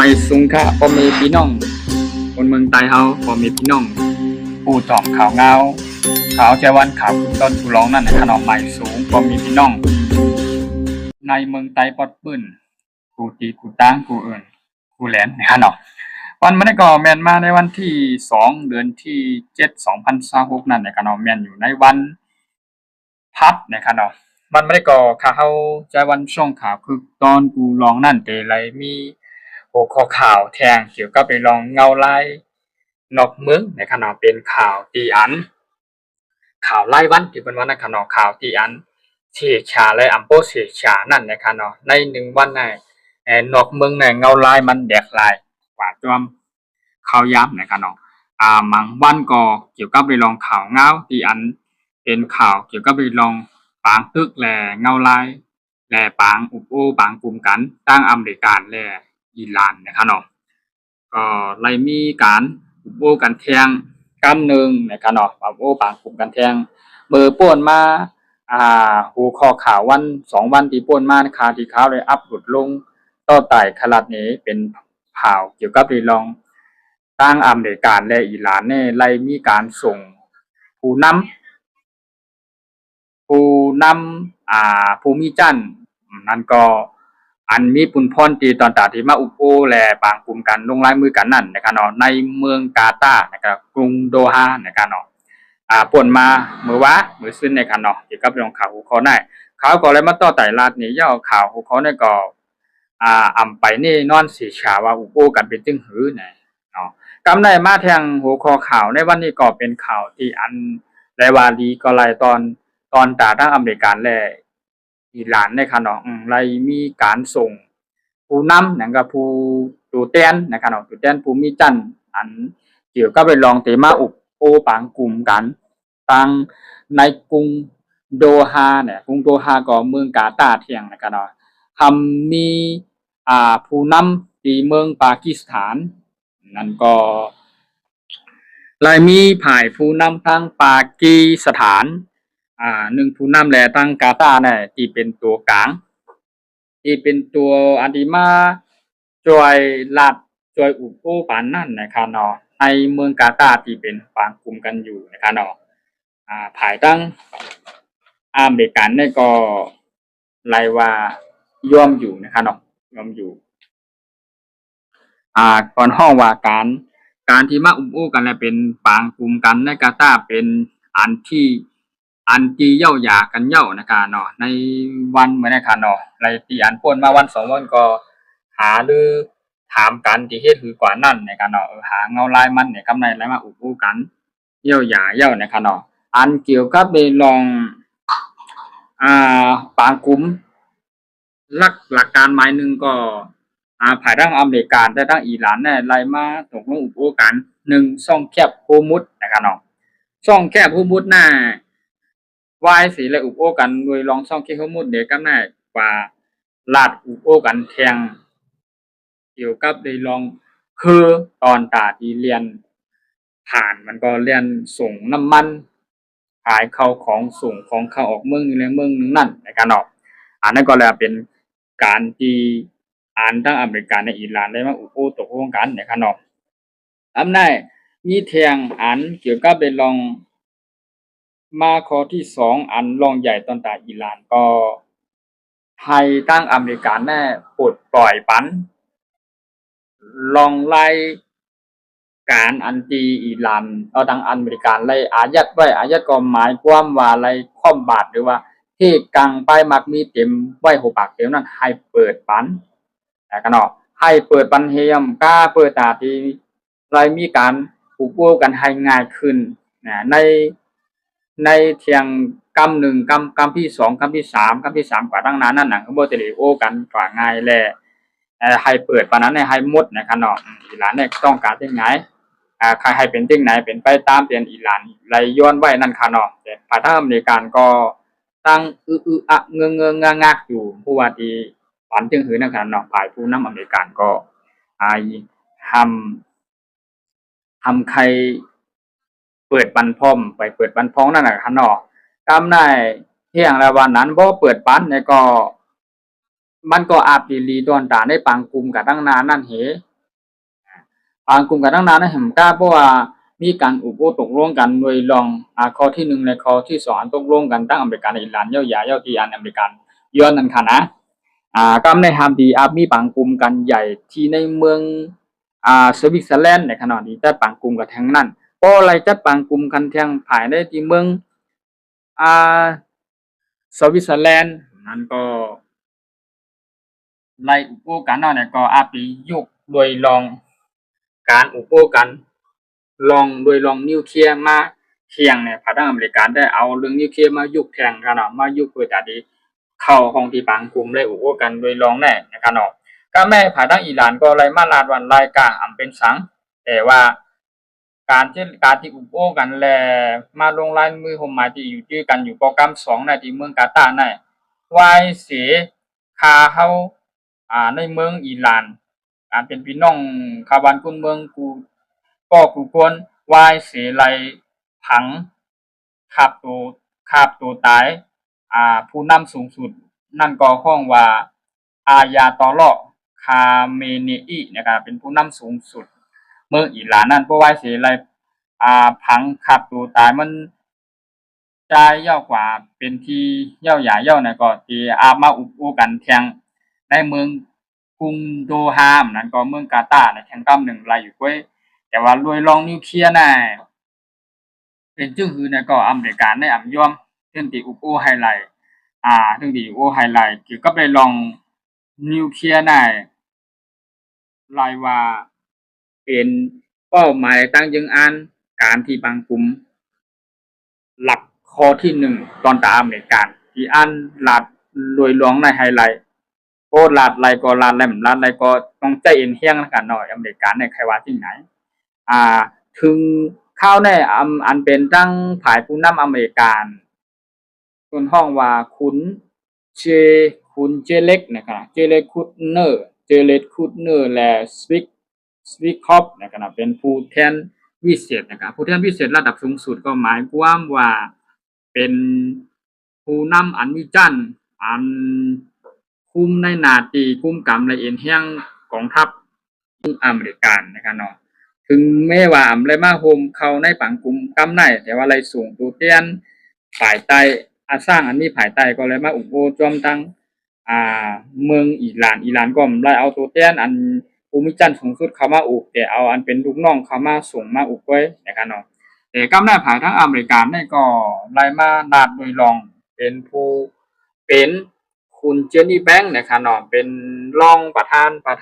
ไม่สูงค่ะพ่อแม่พี่น้องคนเมืองใต้เฮาพ่อแม่พี่น้องผู้จอมขาวเงาขาวเจวันขาวต้นผู้ร้องนั่นนะขนมไม่สูงพ่อแม่พี่น้องในเมืองใต้ปอดปื้นกูตีกูตั้งกูเอิญกูแหลนนะเนาะวันมันก็แม่นมาในวันที่2เดือนที่7 2026นั่นนะเนาะแม่นอยู่ในวันพัดนะเนาะมันไม่ได้ก่อข่าวใจวันช่วงข่าวคือตอนกูร้องนั่นแต่ไรมีหัวข้อข่าวแทงเกี่ยวกับไปลองเงาลายนอกเมืองในขณะเป็นข่าวตีอันข่าวไล่วันที่เป็นวันในขณะข่าวตีอันเสียชาและอัมโปเสียชานั่นในขณะใน1วันในนอกเมืองในเงาลายมันแดกลายกว่าจอมข่าวย้ำในขณะบางวันก็เกี่ยวกับไปลองข่าวเงาตีอันเป็นข่าวเกี่ยวกับไปลองปางตึกแหล่เงาลายแหล่ปางอุปโอปางกลุ่มกันตั้งอเมริกันแหล่อิหร่านนะครับเนาะก็ไล่มีการอุปโอกันแทงกำหนึ่งนะครับเนาะอุปโอปางกลุ่มกันแทงเบอร์ป่วนมาหัวข้อข่าววัน2วันที่ป่วนมาข่าวที่ข่าวเลยอัปโหลดลงต่อไต่ขนาดนี้เป็นข่าวเกี่ยวกับเรื่องลองตั้งอเมริกันและอิหร่านเนี่ยไล่มีการส่งผู้นำภูมิจันทร์นั่นก็อันมีปุนพรตีตอนตาที่มาอุปโอและปางกลุ่มกันลงลายมือกันนั่นนะครับเนาะในเมืองกาตาร์นะครับกรุงโดฮานะครับเนาะป่นมาเมื่อวะมื้อซื่นนะครับเนาะเกี่ยวกับเรื่องข่าวหัวข้อได้ข่าวก็เลยมาต่อไต่ลาดนี่ย่อข่าวหัวข้อนี่ก็อำไปนี่นอนสิชาว่าอุปโอกันเป็นจึงหือเนี่ยเนาะกำได้มาแทงหัวข้อข่าวในวันนี้ก็เป็นข่าวที่อันและวาดีก็ไล่ตอนตาทั้งอเมริกันและอิหร่านในขณะไล่มีการส่งผู้นำนั่นก็ผู้ตัวแทนนะครับเนาะตัวแทนภูมิจันทร์อันเกี่ยวกับไปลองเตมาอุปโอปางกลุ่มกันตั้งในกรุงโดฮาเนี่ยกรุงโดฮาก็เมืองกาตาร์เที่ยงนะครับเนาะทำมีผู้นำที่เมืองปากีสถานนั่นก็ไล่มีผ่ายผู้นำทางปากีสถาน1ผู้นำแลตั้งกาตาร์เนี่ยที่เป็นตัวกลางที่เป็นตัวอันที่มาช่วยรัฐช่วยอุปโภคปานนั่นนะครับเนาะในเมืองกาตาร์ที่เป็นปางกลุ่มกันอยู่นะครับเนาะภายตั้งอเมริกันเนี่ยก็ไล่ว่าย่อมอยู่นะครับเนาะย่อมอยู่ก่อนห้องว่าการที่มาอุปโภคกันและเป็นปางกลุ่มกันในกาตาร์เป็นอันที่เย้าหยากันเย้านะครับเนาะในวันเหมือนนะครับเนาะไรที่อันป่นมาวัน2วันก็หาหรือถามกันที่เฮ็ดคือกว่านั่นนะครับเนาะหาเงาลายมันเนี่ยกำไรแล้วมาอุปโภคกันเย้าหยาเย้านะครับเนาะอันเกี่ยวกับในลองปางกลุ่มหลักการหมายนึงก็ภายทางอเมริกันแต่ทางอิหร่านเนี่ยไล่มาตกลงอุปโภคกัน1ช่องแคบโฮมุดนะครับเนาะช่องแคบโฮมุดน่ะวายสีและอุปโภคกันโดยลองช่องแคบโฮมุดเด็กก็น่ากว่าลาดอุปโภคกันแทงเกี่ยวกับได้ลองคือตอนตาที่เรียนผ่านมันก็เรียนส่งน้ำมันขายเข้าของส่งของเข้าออกเมืองนึงและเมืองนึงนั่นในการออกอันนั้นก็เลยเป็นการที่ทั้งอเมริกันและอิหร่านได้มาอุปโภคตกลงกันในการออกอำนาจมีแทงเกี่ยวกับเป็นลองมาข้อที่2อันรองใหญ่ตอนตาอิหร่านก็ให้ตั้งอเมริกันแน่ปลดปล่อยปันลองไล่การอันตีอิหร่านเอาทางอเมริกันไล่อายัดไว้อายัดก็หมายความว่าไล่คว่ำบาตรหรือว่าที่กังไปมักมีเต็มไว้หัวปากเต็มนั้นให้เปิดปันกันเนาะให้เปิดปันเฮียมกล้าเปิดตาที่ไล่มีการอุปโภคกันให้ง่ายขึ้นในเที่ยงกำ1กำที่2กำที่3กำที่3กว่าตั้งนานนั่นน่ะก็บ่ได้โอกันกว่าง่ายแลให้เปิดปานนั้นให้หมดนะครับเนาะอิหร่านเนี่ยต้องการจังไงใครให้เป็นจังไหนเป็นไปตามเป็นอิหร่านไหลย้อนไว้นั่นค่ะเนาะแต่ภายทางอเมริกันก็ตั้งอะเงงงากๆอยู่ผู้ว่าที่ฝันจึงหือนั่นค่ะเนาะฝ่ายผู้นำอเมริกันก็ทำใครเปิดปันพร้อมไปเปิดปันพ้องนั่นน่ะค่ะเนาะกำได้เที่ยงแล้ววันนั้นบ่เปิดปันเนี่ยก็มันก็อาจสิลีตอนตาในปางกลุ่มกันตั้งนานนั่นเห างกลุ่มกันตั้งนานนะแหมกล้าเพราะว่ามีการอุปตกลงกันโดยลองข้อที่1และข้อที่2อันตกลงกันตั้งอเมริกาในอิหร่านเย่าหยาเย่าตีอันอเมริกันย้อนนั่นค่ะนะก็ในฮามดีมีบางกลุ่มกันใหญ่ที่ในเมืองสวิตเซอร์แลนด์ในขณะนี้จัดบางกลุ่มกันทั้งนั้นเพราะอะไรจัดบางกลุ่มกันทั้งภายในที่เมืองสวิตเซอร์แลนด์นั้นก็ไล่อุปกันเนาะเนี่ยก็ไปยุกโดยลองการอุปกันลองโดยลองนิวเคลียร์มาเทียงเนี่ยพรรคอเมริกันได้เอาเรื่องนิวเคลียร์มายุกแทงกันเนาะมายุกเพื่อจะดีเข้าห้องที่บางกลุ่มเลยอุปกันโดยลองแน่นะครับเนาะก็แม่พรรคอิหร่านก็ไล่มาลาดวันไล่กาเป็นสังแต่ว่าการที่อุปกันแลมาลงลายมือผมหมายที่อยู่ด้วยกันอยู่โปรแกรม2ในที่เมืองกาตาร์ในวายเสียคาเฮาในเมืองอิหร่านเป็นพี่น้องคาบันกุนเมืองกูกวนวายเสียไลผังคาบตัวตายผู้นำสูงสุดนั่นก็ห้องว่าอายาตอลอคาเมเนอีนะครับเป็นผู้นำสูงสุดเมืองอิหร่านนั่นเพราะว่าเสียไลผังคาบตัวตายมันใจเย่ากว่าเป็นที่เย่าหยาเย่านะก็ที่มาอุปกันแทงในเมืองกรุงโดฮามนั่นก็เมืองกาตาร์ในแทงตั้ม1รายอยู่ก้วยแต่ว่าลวยลองนิวเคลียร์น่ะเป็นจึงคือเนี่ยก็อเมริกันได้ยอมถึงที่อุปไฮไลท์ถึงที่อุปไฮไลท์เกี่ยวกับได้ลองนิวเคลียร์น่ะลายว่าเป็นเป้าหมายตั้งยังอันการที่บางกลุ่มหลักข้อที่1ตอนตาอเมริกันที่อันลาดโดยลองในไฮไลท์โอ้ลาดไรก็ลาดแหลมลาดไรก็ต้องใจเอ็นเฮียงกันหน่อยอเมริกันในใครว่าที่ไหนถึงข้าวในอันเป็นตั้งผายผู้นำอเมริกันส่วนห้องว่าเจคุณเจเล็กนะครับเจเล็กคูดเนอร์และสวิกคอปนะครับเป็นผู้แทนวิเศษนะครับผู้แทนวิเศษระดับสูงสุดก็หมายความว่าเป็นผู้นำอันวิจันอันคุมในนาตีคุมกรรมในเอ็นเฮียงกองทัพอเมริกันนะครับเนาะถึงแม้ว่าอะไรมาโฮมเขาในปังกลุ่มกำไนแต่ว่าอะไรสูงตัวเตี้ยนฝ่ายใต้สร้างอันนี้ฝ่ายใต้ก็เลยมาอุปโจมตั้งเมืองอิหร่านก็ไล่เอาตัวเตี้ยนอันภูมิจันทร์สูงสุดเข้ามาอุกแต่เอาอันเป็นลูกน้องเข้ามาส่งมาอุกไว้นะครับเนาะแต่กำไนฝ่ายทั้งอเมริกันนี่ก็ไล่มาดาดโดยรองเป็นผู้เป็นคุณเจนนี่แบงค์นะครับเนาะเป็นรองประธ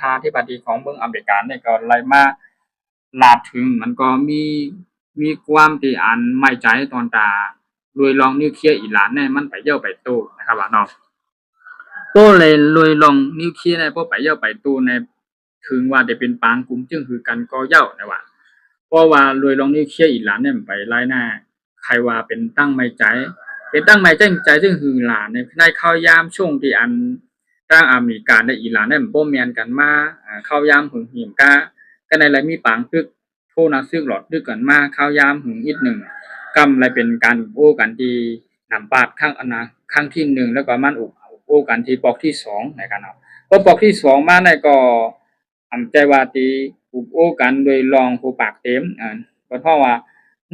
านที่ปฏิของเมืองอเมริกันนี่ก็ไล่มาลาดถึงมันก็มีความที่อันไม่ใจตอนตาโดยลองนิวเคลียร์อิหร่านเนี่ยมันไปเย่าไปโตนะครับว่าเนาะโตเลยโดยลองนิวเคลียร์เนี่ยพอไปเย่าไปโตในถึงว่าจะเป็นปางกลุ่มจึงคือกันก็เย่านะว่าเพราะว่าโดยลองนิวเคลียร์อิหร่านเนี่ยไปไล่หน้าใครว่าเป็นตั้งไม่ใจเป็นตั้งไม่ใจจึงคือหลานในข้าวยามช่วงที่อันตั้งอเมริกาในอิหร่านเนี่ยบ่แม่นกันมาข้าวยามหึงหิมกาก็ในไรมีปางตึกโทนะซึ่งหลอดดึกกันมาข้าวยามหึงอีก1กำไรเป็นการโอ้กันที่นำปาดข้างที่1แล้วก็มันโอ้กันที่ปอกที่2ในกันเนาะพอปอกที่2มาในก็ใจว่าตีโอ้กันโดยลองผู้ปากเต็มเพราะว่า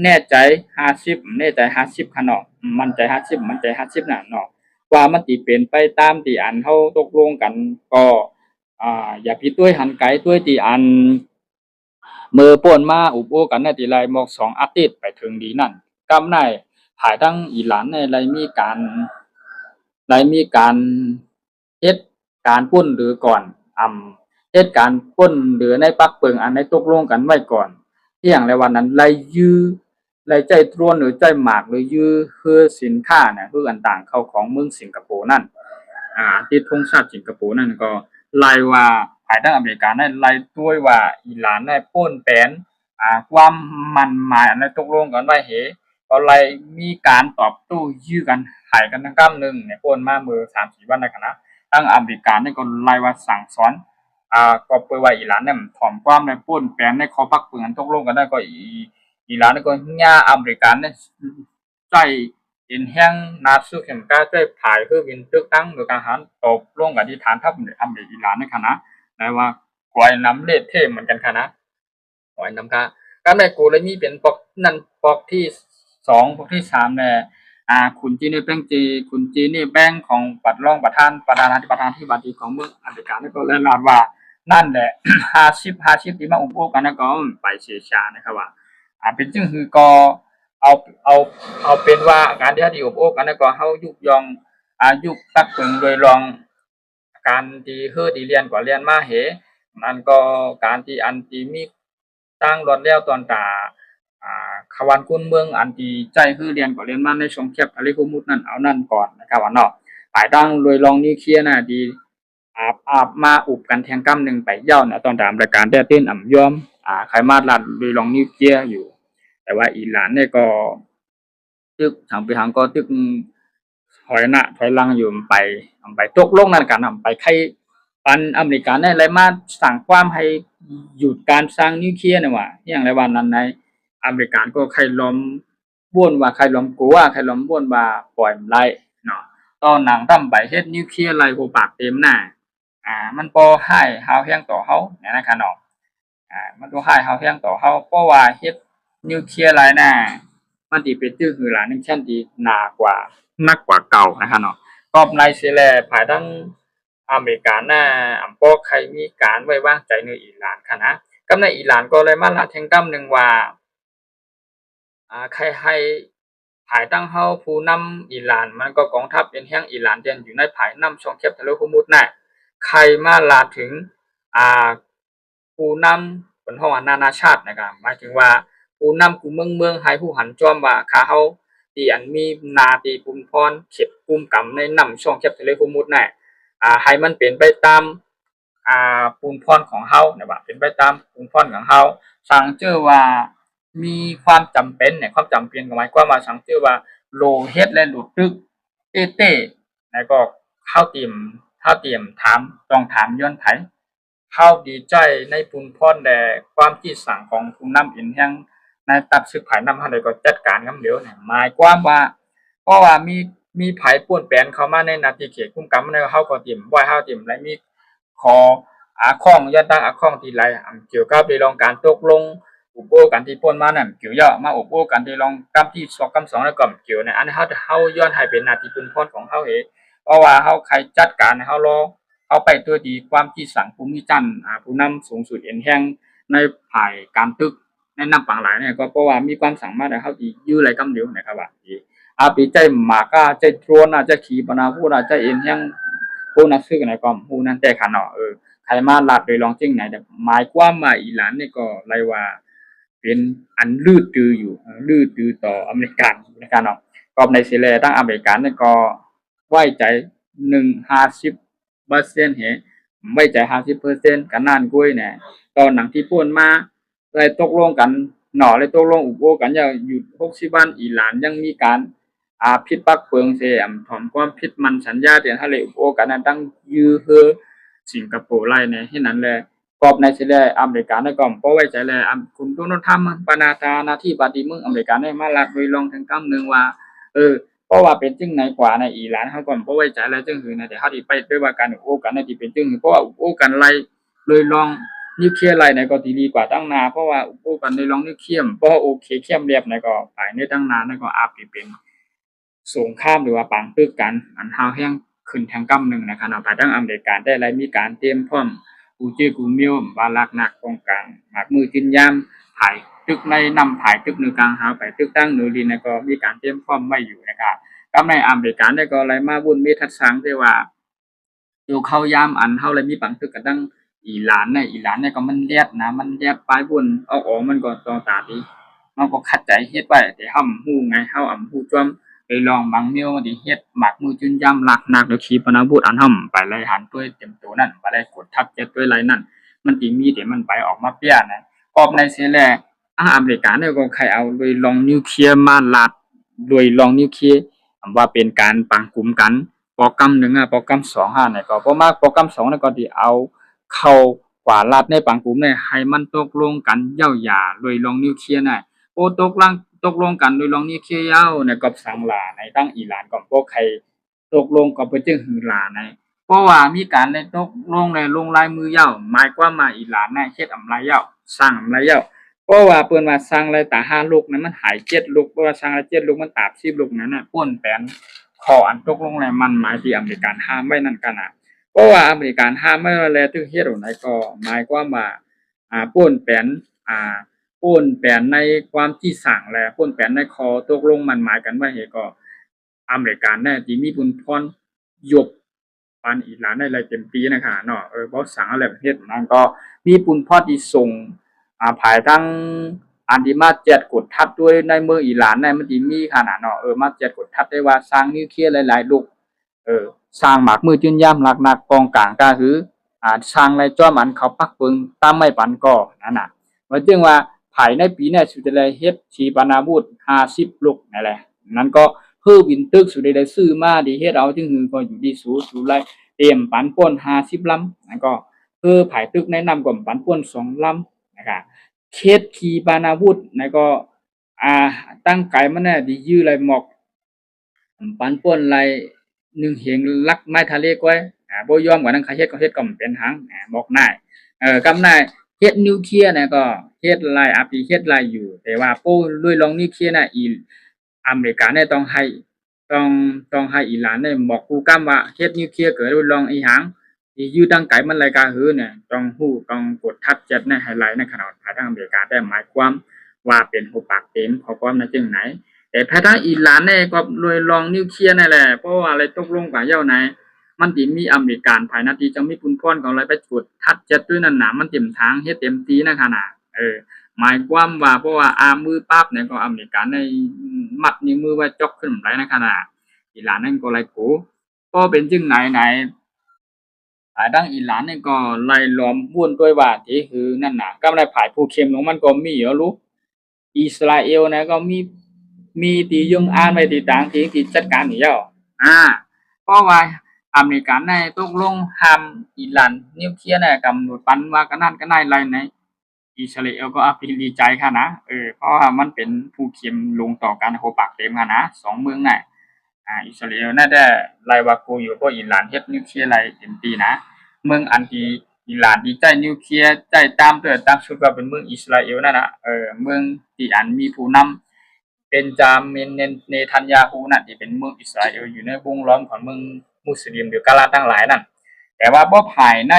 แน่ใจ50แน่ใจ50ค่ะเนาะมั่นใจ50มั่นใจ50น่ะเนาะว่ามันสิเป็นไปตามที่อันเฮาตกลงกันก็อย่าผิดด้วยหันไกลด้วยที่อันมือป่วนมาอุปโอกันในที่ไรหมอก2อาทิตย์ไปถึงดีนั่นกำในภายทั้งอิหร่านในไรมีการเฮ็ดการปล้นหรือก่อนเฮ็ดการปล้นหรือในปักเปิงอันในตกลงกันไว้ก่อนที่อย่างในวันนั้นไรใจตรวนหรือใจหมากหรือยื้อคือสินค้าเนี่ยคืออันต่างเข้าของเมืองสิงคโปร์นั่นที่ธงชาติสิงคโปร์นั่นก็ไล่ว่าภายทั้งอเมริกาได้ไล่ด้วยว่าอิหร่านได้ปล้นแปนความมันหมายอันในตกลงกันไว้เหก็ไล่มีการตอบโต้ยื้อกันหายกันทั้งกำนึงเนี่ยปล้นมามือ3-4วันในคณะทั้งอเมริกาได้ก็ไล่ว่าสั่งสอนก็เปิดว่าอิหร่านเนี่ยถ่อมความในปล้นแปนในข้อพักเปือนตกลงกันได้ก็อิหร่านก็ญ่าอเมริกันเนี่ยใจอินแห้งนาซูเข็มก้าใจถ่ายคือวินตึกตั้งโดยการหันตกลงกับที่ฐานทัพอเมริกาในคณะแต่ว่ากวยน้ำเล็ดเทเหมือนกันคณะ หอยนำกาการในกูเลยมีเป็นปอกนั่นปอกที่2ปอกที่3แน่ขุนจีนี่แป้งจีขุนจีนี่แป้งของปัดรองประธานาธิบดีของเมืองอเมริกาแล้วก็แลาดว่านั่นแหละ50ที่มาอุ้มโอ้กันนะก็ไปเสียชานะครับว่าเป็นจึงคือก็เอาเอาเอาเป็นว่าการที่อุ้มโอ้กันนะก็เฮายุกยองยุคตักเปิงโดยรองการที่เฮอดีเรียนกว่าเรียนมาเหมันก็การที่อันที่มีตั้งรถแล้วตอนตาขวันกุนเมืองอันที่ใจคือเรียนกว่าเรียนมาในช่วงแคบอะไรพวกมุดนั่นเอานั่นก่อนนะครับว่าเนาะปลายตั้งโดยรองนิวเคลียร์น่ะดีอาบมาอุบกันแทงกำหนึ่งไปเย้านะตอนตามรายการแต่เต้นอ่ำยอมใครมาลัดโดยรองนิวเคลียร์อยู่แต่ว่าอิหร่านเนี่ยก็ตึกทางไปทางก็ตึกถอยหน้าถอยหลังอยู่ไปตกลงนั่นกันไปใครปันอเมริกันได้อะไรมาสั่งความให้หยุดการสร้างนิวเคลียร์เนี่ยว่าอย่างไรวันนั้นในอเมริกันก็ใครล้อมบ้วนว่าใครล้อมกัวใครล้อมบ้วนว่าปล่อยมันไล่เนาะตอนหนังทำไปเฮ็ดนิวเคลียร์ไรโหปากเต็มหน้ามันบ่ให้เฮาแฮงต่อเฮาเนี่ยนะครับเนาะมันบ่ให้เฮาแฮงต่อเฮาเพราะว่าเฮ็ดนิวเคลียร์ไรน่ะมันสิเป็นตื้อหือหลานนึงชั้นที่หนากว่านักกว่าเก่านะครับเนาะกอบในสิแลภายทั้งอเมริกาน่ะบ่ใครมีการไว้วางใจในอิหร่านค่ะนะกับในอิหร่านก็เลยมาละแทงกำนึงว่าใครให้ภายตั้งเฮาผู้นำอิหร่านมันก็กองทัพเป็นแห่งอิหร่านเด่นอยู่ในภายนำช่องแคบทะเลฮอร์มุซน่ะใครมาลาถึงผู้นำเป็นห้องนานาชาตินะครับหมายถึงว่าผู้นำกูเมืองให้ผู้หันจอมว่าขาเฮาที่อันมีนาตีปุมพรเข็บกุมกำในนำช่องแคบทะเลฮอร์มุซน่ะให้มันเป็นไปตามปุมพรของเฮานะว่าเป็นไปตามปุมพรของเฮาสั่งเจอว่ามีความจำเป็นเนี่ยความจำเป็นก็หมายความว่าสั่งเจอว่าโลเฮ็ดและหลุดตึกเต้แล้วก็เข้าเตรียมถามต้องถามย้อนไผเข้าดีใจในปุนพรแด่ความที่สั่งของผู้นำเอ็นแห่งในตัดสึกภายนำเฮาได้ก็จัดการนำเดียวเนี่ยหมายความว่าเพราะว่ามีไผป่วนแปลนเข้ามาในหน้าที่เขตคุมกำในเฮาก็เตรียมไว้เฮาเตรียมและมีขอข้องยันตั้งข้องที่ไรเกี่ยวกับเรื่องการตกลงอุปโภคกันที่ป่นมานั่นเกี่ยวย่อมาอุปโภคกันที่ลองกำที่2กำ2แล้วก็เกี่ยวในอันเฮาย้อนให้เป็นหน้าที่ปุนพรของเฮาเองเพราะว่าเฮาใครจัดการเฮารอเอาไปตัวดีความที่สั่งภูมิจันทร์ผู้นำสูงสุดเอ็นแห่งในภายการตึกในนำปังหลายเนี่ยก็เพราะว่ามีความสามารถเฮาที่ยื้อไหลกำเดียวนะครับว่าปีใจหมากใจโทรนใจขี่ปนาพูดใจเอ็นแห่งผู้นักซื้อในกอมผู้นั้นแต่ขันเนาะใครมาลาดโดยลองจริงไหนแต่หมายความว่าอิหร่านนี่ก็ไรว่าเป็นอันลืดตืออยู่ลืดตือต่ออเมริกันนะครับเนาะก็ในเซเลตั้งอเมริกันนี่ก็ไว้ใจ50%เหไว้ใจ50%กันนั่นกุ้ยเนี่ยตอนหนังที่พูดมาเลยตกลงกันหน่อเลยตกลงอุปโภคกันอย่าหยุด60 วันอิหร่านยังมีการพิษปักเปิงเสียถอนความพิษมันสัญญาเตียนทะเลอุปโภคกันนั้นตั้งยื้อเฮอสิงคโปร์ไล่เนี่ยที่นั้นแหละกอบในเซเลอเมริกันได้ก่อนเพราะไว้ใจแลคุณโดนัลด์ทรัมป์ปนาตาหน้าที่ปฏิมึงอเมริกันได้มาลักโดยลองทั้งกำนึงว่าเพราะว่าเป็นจึงไหนกว่าในอิหร่านเฮาก่อนเพราะไว้ใจแล้วจึงคือในแต่เฮาสิไปด้วยว่าการอุปโภคกันในที่เป็นจึงเพราะว่าอุปโภคกันไล่เลยลองนิวเคลียร์ไล่ในก็ดีกว่าตั้งนาเพราะว่าอุปโภคกันในลองนิวเคลียร์เพราะโอเคเข้มเรียบในก็ภายในตั้งนานในก็อาจเป็นสงครามหรือว่าปางตึกกันอันเฮาแห่งขึ้นทางกำนึงนะครับภายทั้งอเมริกันได้ไล่มีการเตรียมพร้อมกูเจกูมิวบาลักนักป้องกันหมากมือจินยามถ่ายตึกในนำถ่ายตึกหนึ่งกลางหาไปตึกตั้งหนูดินก็มีการเตรียมพร้อมไว้อยู่นะครับก็ในอเมริกันได้ก็อะไรมาบุญมีทัดสังที่ว่าอยู่เข้ายามอันเฮาเลยมีปังตึกกันตั้งอิหร่านเนี่ยก็มันแยบนะมันแยบปลายบุญเอาออกมันก็ต่อตาดีมันก็ขัดใจเฮ็ดไว้แต่เฮาฮู้ไงเฮาฮู้จอมไปลองบางเมียวที่เฮ็ดหมักมือจุนย่ำหลักหนักแล้วขีปนาวุธอันห่ำไปไล่หันตัวเต็มตัวนั่นไปไล่กดทับเจ็ดตัวไรนั่นมันตีมีแต่มันไปออกมาเปี้ยนะกอบในเสียแลอเมริกาเนี่ยก็ใครเอาโดยลองนิวเคลียร์มาลัดโดยลองนิวเคลียร์ว่าเป็นการปังกลุ่มกันโปรแกรม1โปรแกรม2เนี่ยก็บ่มากโปรแกรม2แล้วก็ที่เอาเข้ากว่าลัดในปังกลุ่มเนี่ยให้มันตกลงกันยาวๆโดยลองนิวเคลียร์น่ะโอ้ตกลงกันโดยลองนิวเคลียร์ยาวเนี่ยกับสังหลาในตั้งอิหร่านก็บ่ใครตกลงกับบ่จึงหือหลาในเพราะว่ามีการได้ตกลงในลงลายมือยาวหมายความว่าอิหร่านน่ะเฮ็ดอำลายยาวสร้างอำลายยาว เพราะว่าเปิ้นว่าสร้างอะไรตา5ลูกนั้นมันหาย7ลูกเพราะว่าสร้างอะไร7ลูกมันตาบ10ลูกนั้นน่ะป่นแปนขออันตกลงแล้วมันหมายที่อเมริกันห้ามไว้นั่นกันน่ะเพราะว่าอเมริกันห้ามไว้แล้วถึงเฮ็ดเอาไหนก็หมายความว่าป่นแปนอ่าป่นแปนในความที่สั่งและป่นแปนในข้อตกลงมันหมายกันไว้ให้ก็อเมริกันแน่ที่มีบุญพรยกปานอิหร่านได้เลยเต็มปีนะคะเนาะบ่สั่งอะไรประเทศนั้นก็มีบุญพรที่ส่ง ภายทั้งอันที่มาเจ็ดกดทัดด้วยในเมืองอิหร่านในมันสิมีขนาดเนาะมาเจ็ดกดทัดได้ว่าสร้างนิวเคลียร์หลายๆลูกสร้างหมากมือจื้นย่ำหลักหนักกองกลางก็คือสร้างในจ้อมันเขาปักปึงตามไม่ปันก่อนั่นน่ะว่าจึงว่าภายในปีนี้สุดเลยเฮ็ดชีปนาวุธ50ลูกนั่นแหละนั้นก็เพื่อวินตึกสุดได้ซื้อมาดีเฮ็ดเอาจึงหือก็อยู่ดีสูไลเตรียมปันป่น50ลำนั่นก็เพื่อภายตึกแนะนำก่อนปันป่น2ลำนะครับ เคสขีปนาวุธนะก็อ่าตั้งไกมันน่ะดียื้อไรหมอกปันป่นไรหนึ่งเหงลักไม้ทะเลก้อยบ่ยอมกว่านั้นใครเฮ็ดก็เฮ็ดก็เป็นหังบอกนายกำนายเฮ็ดนิวเคลียร์นะก็เฮ็ดไรอาปีเฮ็ดไรอยู่แต่ว่าโป้ลุยลองนิวเคลียร์น่ะอีอเมริกาเนี่ยต้องต้องให้อิหร่านเนี่ยบอกกูกำว่าเฮ็ดนิวเคลียร์เกิดลุยลองอีหัง ที่อยู่ตั้งไกลมันรายการหือเนี่ยต้องฮู้ต้องกดทัดจัดในไฮไลท์ในขนาดภายทางอเมริกาได้หมายความว่าเป็นหูปากเต็มขอความในจึงไหนแต่ภายทางอิหร่านเนี่ยก็รวยลองนิวเคลียร์นั่นแหละเพราะว่าอะไรตกลงกับเจ้าไหนมันติมีอเมริกันภายนาทีจะมีปุนพรของอะไรไปกดทัดจัดด้วยนั่นน่ะมันเต็มทางเฮ็ดเต็มทีนะขนาดหมายความว่าเพราะว่ามือปั๊บเนี่ยก็อเมริกันในมัดนิ้วมือไว้จอกขึ้นไรนะขนาดอิหร่านนั่นก็ไรกูก็เป็นจึงไหนภายดังอิหร่านนี่ก็ไล่ล้อมบ้วนด้วยว่าที่คือนั่นน่ะก็ได้ผายผู้เข้มลงมันก็มีอยู่รู้อิสราเอลนะก็มีที่ยงอ่านไว้ที่ต่างที่จัดการอยู่แล้วเพราะว่าอเมริกันในตกลงห้ามอิหร่านนิวเคลียร์เนี่ยกำหนดปันว่ากันนั่นก็ได้ไรในอิสราเอลก็ดีใจค่ะนะเพราะว่ามันเป็นผู้เข้มลงต่อการโหปากเต็มค่ะนะสองเมืองน่ะอิสราเอลน่าจะไล่ว่ากูอยู่เพราะอิหร่านเฮ็ดนิวเคลียร์ไรเต็มปีนะ เมืองอันที่อิหร่านที่ใจนิวเคลียร์ใจตามเตือนตามชุดก็เป็นเมืองอิสราเอลนั่นนะเมืองที่อันมีผู้นำเป็นจามเนทันยาฮูนั่นที่เป็นเมืองอิสราเอลอยู่ในวงล้อมของเมืองมุสลิมหรือกาลาตั้งหลายนั่นแต่ว่าบ่ภายใน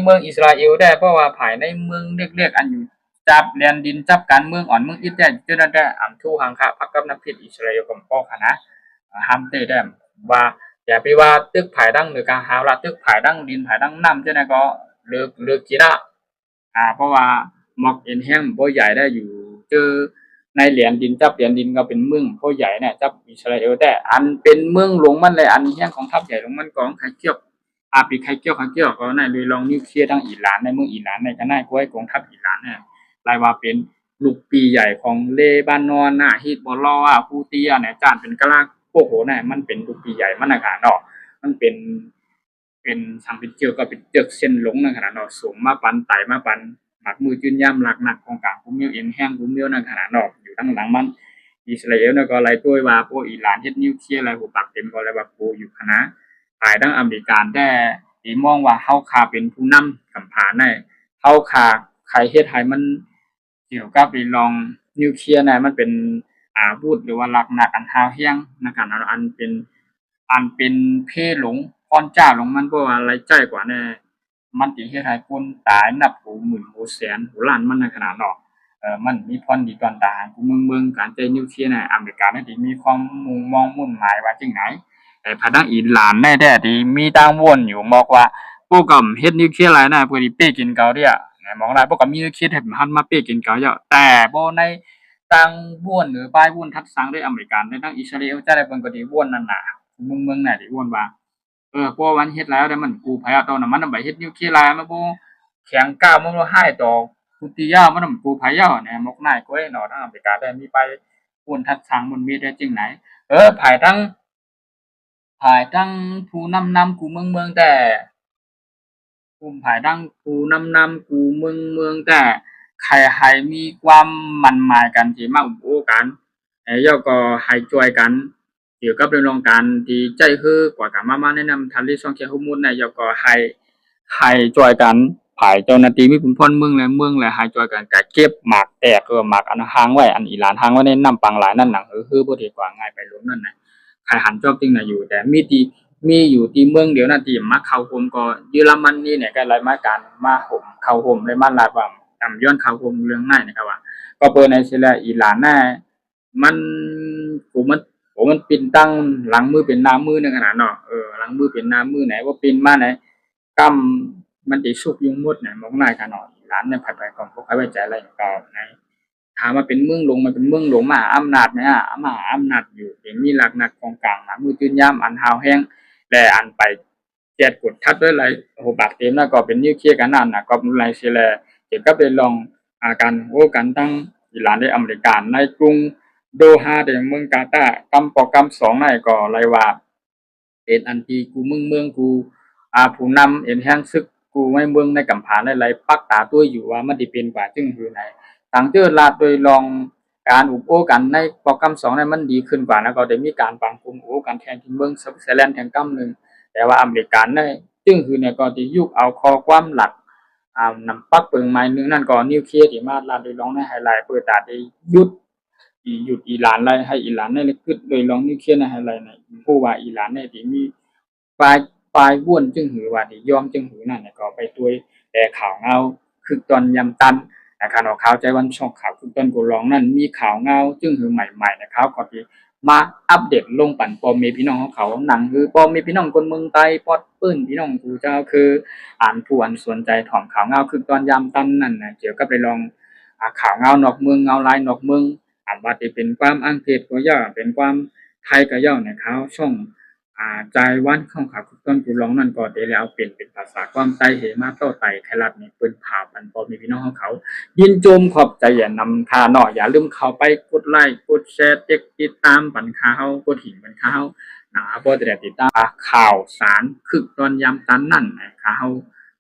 เมืองอิสราเอลได้เพราะว่าภายในเมืองเล็กๆอันอยู่จับแดนดินจับการเมืองอ่อนเมืองอิสราเอลจนได้อันทู่หังคะพักกับน้ำพิษอิสราเอลก็ป้อค่ะนะห้ามเตได้ว่าอย่าไปว่าตึกผายดังหรือกาหาว่าตึกผายดังดินผายดังน้ำเจ้านะก็เลือกจีละเพราะว่าหมอกเอ็นแห้งบ่ใหญ่ได้อยู่เจอในเหรียญดินจับเหรียญดินก็เป็นเมืองบ่ใหญ่เนี่ยจับอิสราเอลแต่อันเป็นเมืองหลวงมันเลยอันแห้งของทัพใหญ่หลวงมันของไข่เกี่ยวปีไข่เกี่ยวก็ในลุยลองนิวเคลียร์ทั้งอิหร่านในเมืองอิหร่านในก็น่าก้อยกองทัพอิหร่านเนี่ยรายว่าเป็นลูกปีใหญ่ของเลบานอนน่ะฮิตบอลลอฮูตีเนี่ยจานเป็นกะลาโอ้โหเนี่ยมันเป็นลูกปีใหญ่มันนะคะเนาะมันเป็นทำเป็นเจือกก็เป็นเจือกเส้นหลงนะขนาดเนาะสูงมาปันไต่มาปันหมักมือจืนย่ำหลักหนักของกลางกุ้มเมียวเอ็นแห้งกุ้มเมียวนะขนาดเนาะอยู่ทั้งหลังมันอิสราเอลเนี่ยก็ไล่ตัวว่าพวกอิหร่านเฮ็ดนิวเคลียร์อะไรหัวปากเต็มก็เลยว่ากูอยู่คณะฝ่ายทั้งอเมริกันได้ตีมองว่าเฮาคาเป็นผู้นำกำผาในเฮาคาใครเฮ็ดให้มันเกี่ยวกับไปลองนิวเคลียร์เนี่ยมันเป็นอาวุธหรือว่าหลักหนักอันหาแห้งนะครับอันเป็นเพหลงพรจ้าหลงมันก็ว่าอะไรใจกว่าแน่มันติเฮ็ดให้คนตายนับหูหมื่นหูแสนหูล้านมันในขนาดเนาะมันมีพรดีตอนตายกูเมืองการใช้นิวเคลียร์ในอเมริกาเนี่ยที่มีความมุ่งมองมุ่นหมายว่าจังไหนแต่พาดังอิหร่านแน่แท้ที่มีตั้งวนอยู่บอกว่าพวกก็เฮ็ดนิวเคลียร์หลายนะเพื่อที่เป้กินเกาเด้มองได้พวกก็มีนิวเคลียร์ให้หันมาเป้กินเกาเยอะแต่บ่ในตั้งวนหรือป้ายวนทัดสังด้วยอเมริกันในทั้งอิสราเอลจะได้เบิ่งก็ดีวนนั่นน่ะเมืองไหนที่วนว่าเพราะวันเฮ็ดแล้วแต่มันกูภัยตอนนั้นมันไปเฮ็ดนิวเคลียร์หลายมันบ่แข็งก้าวมันบ่ให้ต่อพุติยามันกูภัยเนี่ยมกนายก้อยเนาะทางอเมริกาได้มีไปวนทัดสังมันมีได้จริงไหนภายทั้งผู้นำกูเมืองแต่กลุ่มภายทั้งผู้นำกูเมืองแต่ใครให้มีความมั่นหมายกันที่มาอุโอกันแล้วก็ให้ช่วยกันเกี่ยวกับเรื่องการที่ใจคือกว่ากันมาแนะนำทันที่ช่องเขียนข้อมูลเนี่ยแล้วก็ให้ช่วยกันภ ายเจ้าหน้าที่มีผลพ่นเมืองและหายจอยกันกะเก็บหมากแตกหมากอันหางไว้อันอิหร่านหางไว้ในน้ำปังหลายนั่นน่ะคือบ่ได้กว่าง่ายไปล้มนั่นน่ะใครหันจอบจริงน่ะอยู่แต่มีอยู่ที่เมืองเดียวนั่นที่มาเข้าห่มก็เยอรมนีเนี่ยก็หลายมาการมาห่มเข้าห่มเลยมาลาดว่าย้อนเข้าห่มเรื่องง่ายนะครับว่าก็เปิดในสิละอิหร่านน่ะมันมันปิ่นตั้งหลังมือเป็นหน้ามือในขนาดเนาะหลังมือเป็นหน้ามือไหนว่าปิ่นมาไหนกำมันสิสุกยุ่งหมดเนี่ยมองหน้ากันเนาะร้านเนี่ยผัดไปก่อนบ่ค่อยไว้ใจอะไรก็ไงถามว่าเป็นเมืองหลวงมันเป็นเมืองหลวงมหาอำนาจมั้ยมหาอำนาจอยู่เป็นมีหลักนักของกลางนะมือจื้นยามอันหาวแห้งและอันไปแจกกดทัดด้วยหลายโอ้โหบาดเต็มแล้วก็เป็นนิวเคลียร์กันนั่นน่ะก็รุนแรงสิแลเกี่ยวกับได้ลองการกันทั้งอิหร่านและอเมริกาในกรุงโดฮาแห่งเมืองกาตาร์กำปอกำ2นั่นก็ไล่ว่าเป็นอันที่กูเมืองกูผู้นำเอ็นแห่งศึกกูไม่เมืองในกำผาหลายๆปักตาตัวอยู่ว่ามันสิเป็นกว่าจึงคือไหนต่างเจอลาดโดยลองการอุปโภคกันในปอกำ2นั้นมันดีขึ้นกว่าแล้วก็ได้มีการปรับปรุงอุปโภคกันแทนที่เมืองสวิตเซอร์แลนด์แห่งกำนึงแต่ว่าอเมริกันเนี่ยจึงคือเนี่ยก็สิยุกเอาข้อความหลักนำปักเปิงไม้นึงนั่นก็นิวเคลียร์ที่มาลาดโดยลองในไฮไลท์เปิดตาได้หยุดอิหร่านไล่ให้อิหร่านเนี่ยขึ้นโดยลองนิวเคลียร์ในไฮไลท์ในผู้ว่าอิหร่านเนี่ยที่มีฝ่ายบ้วนจึงหือว่าที่ยอมจึงหือนั่นเนี่ยก็ไปตัวยแต่ข่าวเงาคือตอนยำตันนะครับข่าวใจวันช่องข่าวคือตอนกูร้องนั่นมีข่าวเงาจึงหือใหม่ๆนะครับก็ที่มาอัปเดตลงปั่นปอมเมพี่น้องของเขาหนังคือปอมเมพี่น้องคนเมืองไต้ปอดปื้นพี่น้องกูเจ้าคือผู้อันสนใจถ่อมข่าวเงาคือตอนยามตันนั่นน่ะเกี่ยวกับไปลองข่าวเงานอกเมืองเงาลายนอกเมืองว่าสิเป็นความอังกฤษก็ย่อเป็นความไทยก็ย่อเนี่ยเขาช่องใจวันของข่าวคือต้นกูร้องนั่นก็ได้แล้วเป็นภาษาความไต้เหมาโต้ไต้ไทยรัฐนี่เปิ้นภาพอันปอมเมพี่น้องของเขายินโจมขอบใจอย่านำค่าเนาะอย่าลืมเข้าไปกดไลค์กดแชร์ติดตามปันข่าวกดหินปันข่าวบ่จะได้ติดตามข่าวสารคือตอนยามตันนั่นข่าว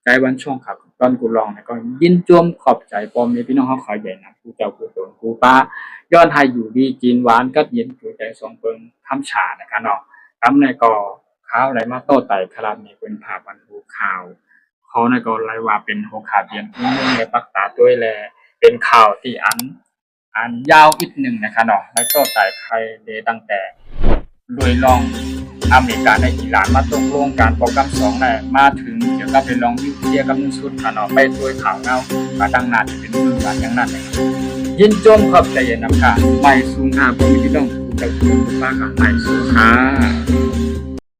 ใจวันช่วงข่าวตอนกูร้องเนี่ยก็ยินโจมขอบใจปอมเมพี่น้องของเขาใหญ่นะผู้เจ้าผู้ตนผู้ป้าย้อนให้อยู่ดีกินหวานกับเย็นผู้ใจทรงเบิ่งทำฉานะคะเนาะทำในก็ข่าวไหลมาโต้ไต่คราบนี่เป็นภาพอันหูข่าวเขาในก็ไล่ว่าเป็นหัวข่าวเดียนที่ในปักตาด้วยแลเป็นข่าวที่อันยาวอีกหนึ่งนะคะเนาะแล้วโต้ไต่ใครเดตั้งแต่โดยลองอเมริกาในอิหร่านมาตกลงการป้องกัน2น่ะมาถึงเดี๋ยวก็เป็นลองนิวเคลียร์กับสุดค่ะเนาะไปด้วยข่าวเงาก็ตั้งนานจะเป็นเรื่องการอย่างนั้นเลยยินจมขอบใจนำค่ะไม่สูงบ่มีพี่น้องผู้เจ้าผู้ป้าค่ะไม่สูงค่ะ